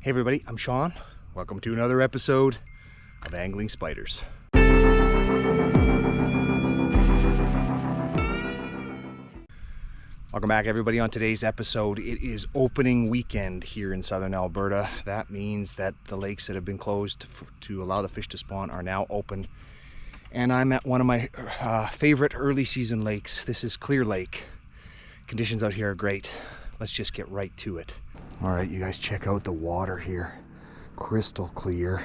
Hey everybody, I'm Sean. Welcome to another episode of Angling Spiders. Welcome back everybody. On today's episode, it is opening weekend here in southern Alberta. That means that the lakes that have been closed to allow the fish to spawn are now open. And I'm at one of my favorite early season lakes. This is Clear Lake. Conditions out here are great. Let's just get right to it. All right, you guys, check out the water here. Crystal clear,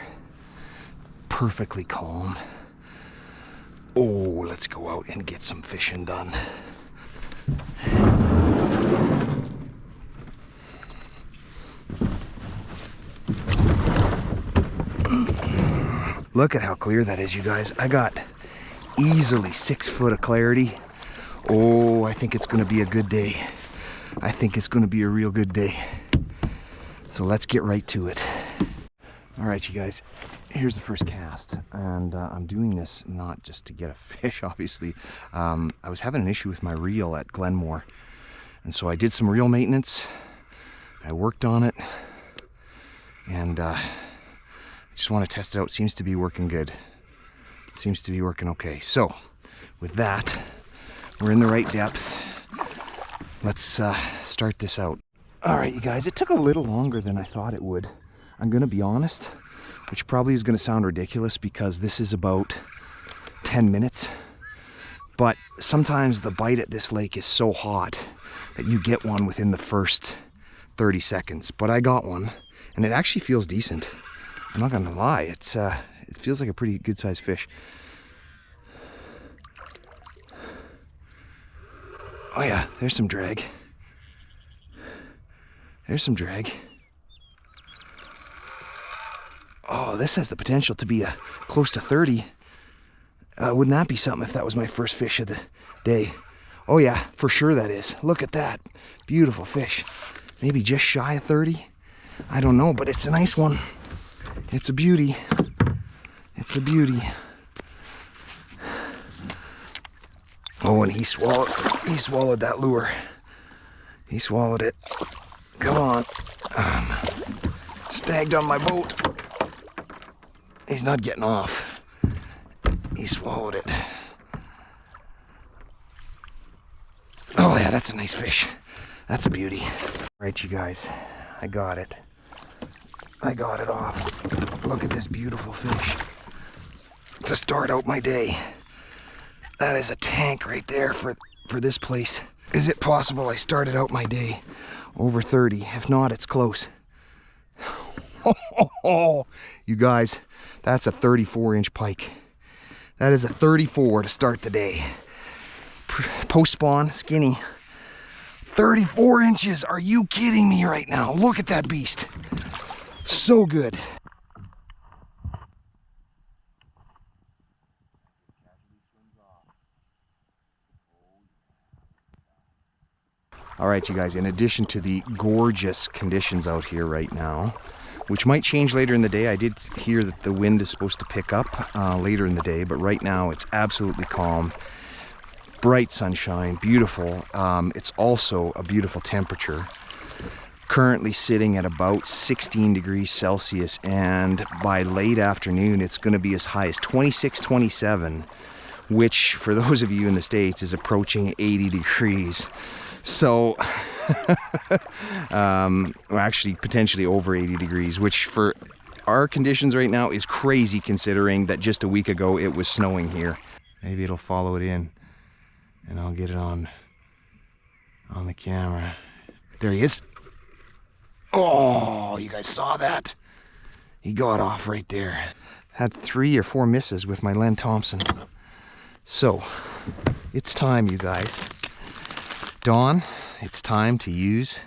perfectly calm. Oh, let's go out and get some fishing done. Look at how clear that is, you guys. I got easily 6 foot of clarity. Oh, I think it's gonna be a good day. I think it's gonna be a real good day. So let's get right to it. All right, you guys, here's the first cast. And I'm doing this not just to get a fish, obviously. I was having an issue with my reel at Glenmore. And so I did some reel maintenance. I worked on it. And I just want to test it out. It seems to be working good. It seems to be working okay. So with that, we're in the right depth. Let's start this out. All right, you guys, it took a little longer than I thought it would. I'm gonna be honest, which probably is gonna sound ridiculous because this is about 10 minutes. But sometimes the bite at this lake is so hot that you get one within the first 30 seconds. But I got one, and it actually feels decent. I'm not gonna lie, it feels like a pretty good sized fish. Oh yeah, there's some drag. There's some drag. Oh, this has the potential to be close to 30. Wouldn't that be something if that was my first fish of the day? Oh yeah, for sure that is. Look at that. Beautiful fish. Maybe just shy of 30. I don't know, but it's a nice one. It's a beauty. It's a beauty. Oh, and he swallowed that lure. He swallowed it. Come on. Snagged on my boat. He's not getting off. He swallowed it. Oh yeah, that's a nice fish. That's a beauty. All right, you guys, I got it. I got it off. Look at this beautiful fish. To start out my day. That is a tank right there for this place. Is it possible I started out my day over 30? If not, it's close. You guys, that's a 34-inch pike. That is a 34 to start the day. Post-spawn, skinny. 34 inches, are you kidding me right now? Look at that beast. So good. All right, you guys, in addition to the gorgeous conditions out here right now, which might change later in the day. I did hear that the wind is supposed to pick up later in the day, but right now it's absolutely calm. Bright sunshine, beautiful. It's also a beautiful temperature. Currently sitting at about 16 degrees Celsius, and by late afternoon it's going to be as high as 26, 27, which for those of you in the States is approaching 80 degrees. So, actually potentially over 80 degrees, which for our conditions right now is crazy considering that just a week ago it was snowing here. Maybe it'll follow it in and I'll get it on the camera. There he is. Oh, you guys saw that? He got off right there. Had 3 or 4 misses with my Len Thompson. So, it's time, you guys. Dawn, it's time to use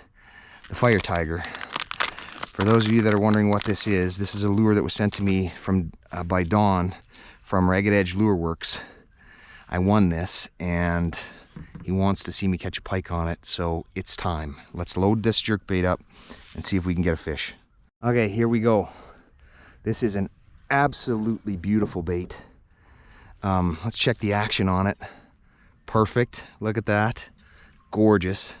the Fire Tiger. For those of you that are wondering what this is a lure that was sent to me by Dawn from Ragged Edge Lure Works. I won this and he wants to see me catch a pike on it, so it's time. Let's load this jerkbait up and see if we can get a fish. Okay, here we go. This is an absolutely beautiful bait. Let's check the action on it. Perfect, look at that. Gorgeous.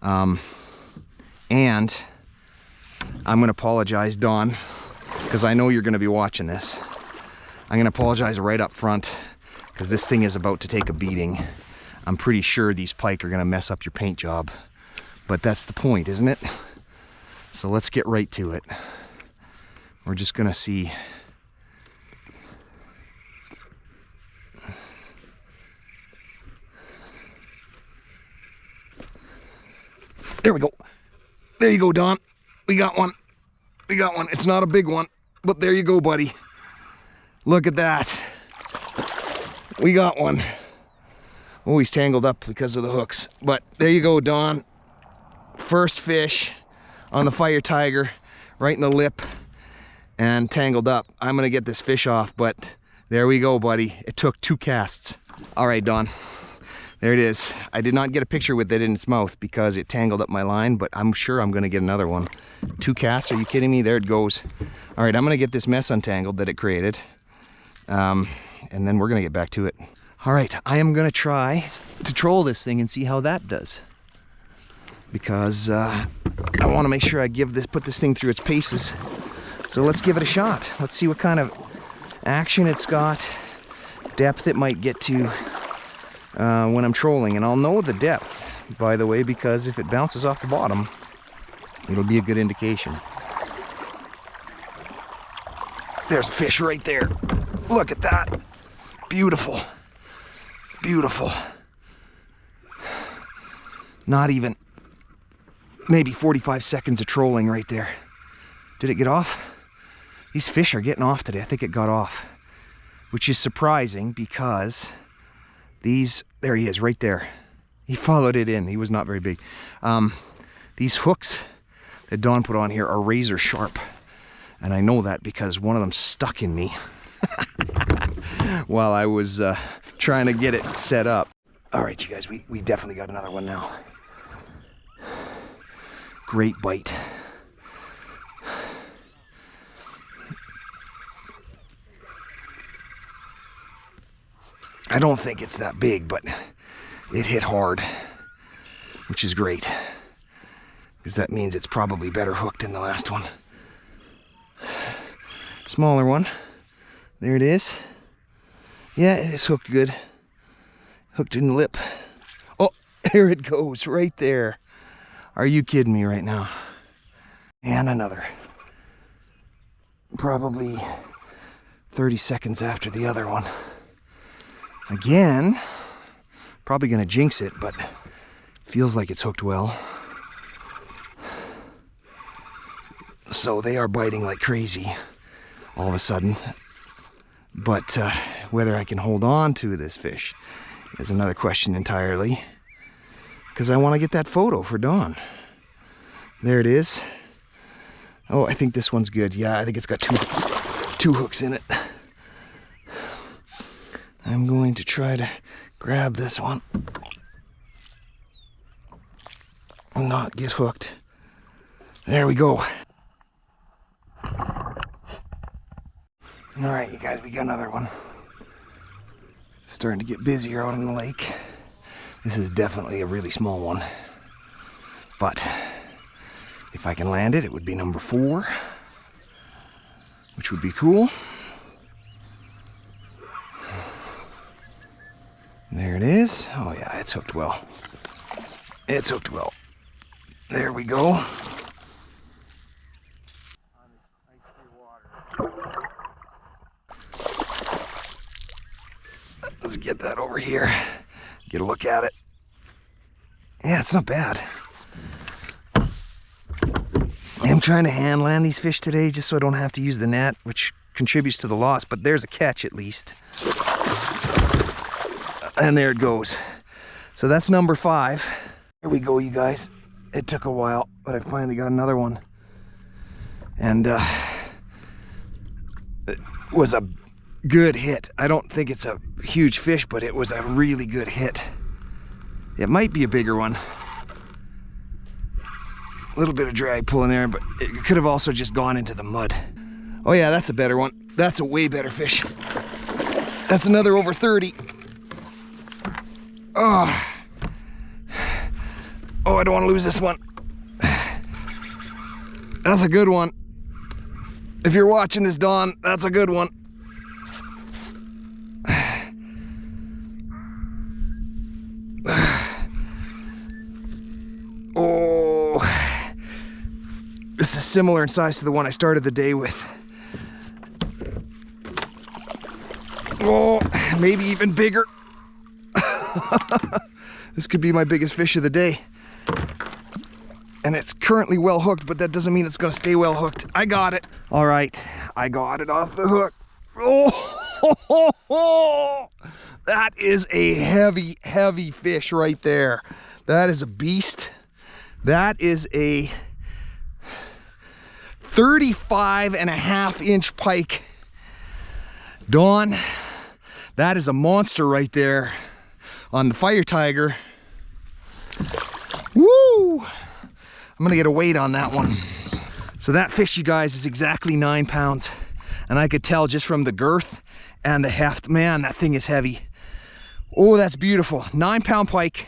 And I'm gonna apologize, Dawn, because I know you're gonna be watching this. I'm gonna apologize right up front, because this thing is about to take a beating. I'm pretty sure these pike are gonna mess up your paint job, but that's the point, isn't it? So let's get right to it. We're just gonna see. There we go. There you go, Don. We got one. We got one. It's not a big one, but there you go, buddy. Look at that. We got one. Oh, he's tangled up because of the hooks. But there you go, Don. First fish on the fire tiger, right in the lip and tangled up. I'm gonna get this fish off, but there we go, buddy. It took 2 casts. All right, Don. There it is. I did not get a picture with it in its mouth because it tangled up my line, but I'm sure I'm gonna get another one. 2 casts, are you kidding me? There it goes. All right, I'm gonna get this mess untangled that it created. And then we're gonna get back to it. All right, I am gonna try to troll this thing and see how that does. Because I wanna make sure I put this thing through its paces. So let's give it a shot. Let's see what kind of action it's got, depth it might get to when I'm trolling. And I'll know the depth, by the way, because if it bounces off the bottom, it'll be a good indication. There's a fish right there. Look at that. Beautiful. Beautiful. Not even, maybe 45 seconds of trolling right there. Did it get off? These fish are getting off today. I think it got off, which is surprising because there he is right there. He followed it in. He was not very big. These hooks that Dawn put on here are razor sharp. And I know that because one of them stuck in me while I was trying to get it set up. All right, you guys, we definitely got another one now. Great bite. I don't think it's that big, but it hit hard, which is great, because that means it's probably better hooked than the last one. Smaller one. There it is. Yeah, it's hooked good. Hooked in the lip. Oh, there it goes, right there. Are you kidding me right now? And another. Probably 30 seconds after the other one. Again, probably gonna jinx it, but feels like it's hooked well. So they are biting like crazy all of a sudden. But whether I can hold on to this fish is another question entirely, because I want to get that photo for Dawn. There it is. Oh, I think this one's good. Yeah, I think it's got two hooks in it. I'm going to try to grab this one and not get hooked. There we go. All right, you guys, we got another one. It's starting to get busier out on the lake. This is definitely a really small one, but if I can land it, it would be number 4, which would be cool. There it is. Oh yeah, it's hooked well. It's hooked well. There we go. Let's get that over here. Get a look at it. Yeah, it's not bad. I'm trying to hand land these fish today just so I don't have to use the net, which contributes to the loss, but there's a catch at least. And there it goes. So that's number 5. Here we go, you guys. It took a while, but I finally got another one. And it was a good hit. I don't think it's a huge fish, but it was a really good hit. It might be a bigger one. A little bit of drag pulling there, but it could have also just gone into the mud. Oh yeah, that's a better one. That's a way better fish. That's another over 30. Oh, I don't want to lose this one. That's a good one. If you're watching this, Dawn, that's a good one. Oh, this is similar in size to the one I started the day with. Oh, maybe even bigger. This could be my biggest fish of the day. And it's currently well hooked, but that doesn't mean it's gonna stay well hooked. I got it. All right, I got it off the hook. Oh, that is a heavy, heavy fish right there. That is a beast. That is a 35.5-inch pike. Dawn, that is a monster right there on the Fire Tiger. Woo! I'm gonna get a weight on that one. So that fish, you guys, is exactly 9 pounds. And I could tell just from the girth and the heft. Man, that thing is heavy. Oh, that's beautiful. 9-pound pike.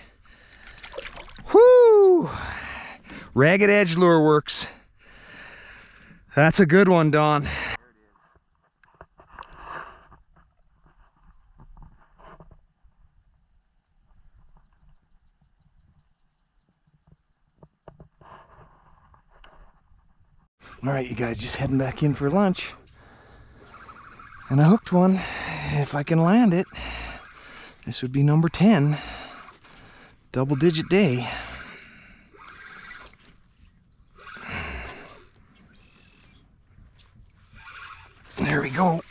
Whoo! Ragged edge lure works. That's a good one, Dawn. All right, you guys, just heading back in for lunch. And I hooked one. If I can land it, this would be number 10. Double-digit day. There we go.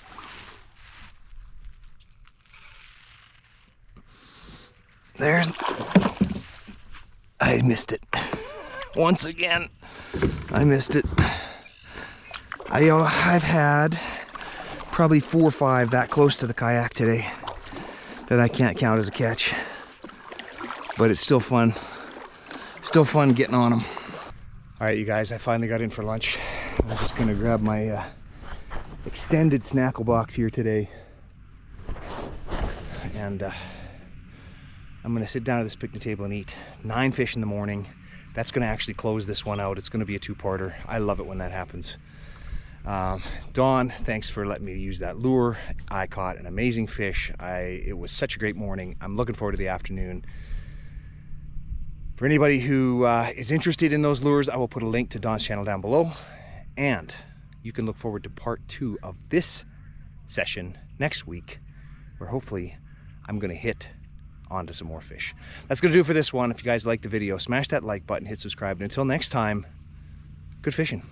There's... I missed it. Once again, I missed it. I've had probably 4 or 5 that close to the kayak today that I can't count as a catch. But it's still fun. Still fun getting on them. All right, you guys, I finally got in for lunch. I'm just gonna grab my extended snackle box here today. And I'm gonna sit down at this picnic table and eat 9 fish in the morning. That's gonna actually close this one out. It's gonna be a 2-parter. I love it when that happens. Dawn, thanks for letting me use that lure. I caught an amazing fish. It was such a great morning. I'm looking forward to the afternoon. For anybody who is interested in those lures, I will put a link to Dawn's channel down below. And you can look forward to part 2 of this session next week, where hopefully I'm gonna hit onto some more fish. That's gonna do it for this one. If you guys liked the video, smash that like button, hit subscribe, and until next time, good fishing.